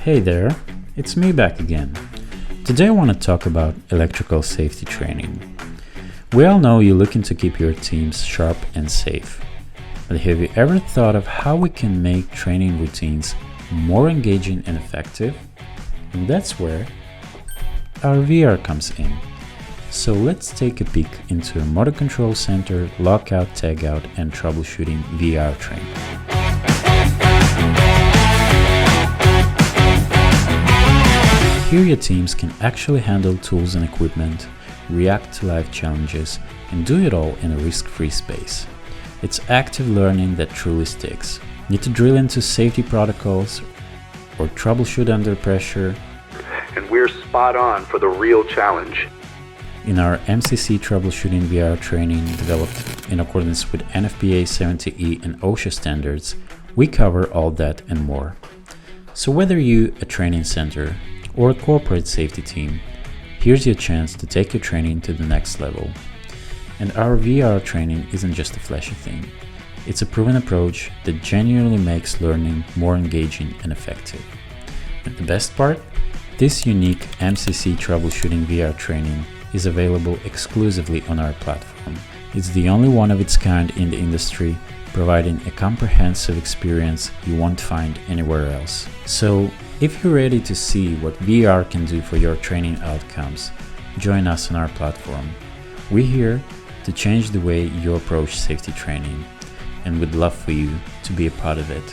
Hey there, it's me back again. Today I want to talk about electrical safety training. We all know you're looking to keep your teams sharp and safe. But have you ever thought of how we can make training routines more engaging and effective? And that's where our VR comes in. So let's take a peek into a motor control center, lockout, tagout, and troubleshooting VR training. Here your teams can actually handle tools and equipment, react to live challenges, and do it all in a risk-free space. It's active learning that truly sticks. Need to drill into safety protocols or troubleshoot under pressure? And we're spot on for the real challenge. In our MCC Troubleshooting VR training developed in accordance with NFPA 70E and OSHA standards, we cover all that and more. So whether you're a training center or a corporate safety team, here's your chance to take your training to the next level. And our VR training isn't just a flashy thing. It's a proven approach that genuinely makes learning more engaging and effective. And the best part? This unique MCC Troubleshooting VR training is available exclusively on our platform. It's the only one of its kind in the industry, providing a comprehensive experience you won't find anywhere else. So, if you're ready to see what VR can do for your training outcomes, join us on our platform. We're here to change the way you approach safety training, and we'd love for you to be a part of it.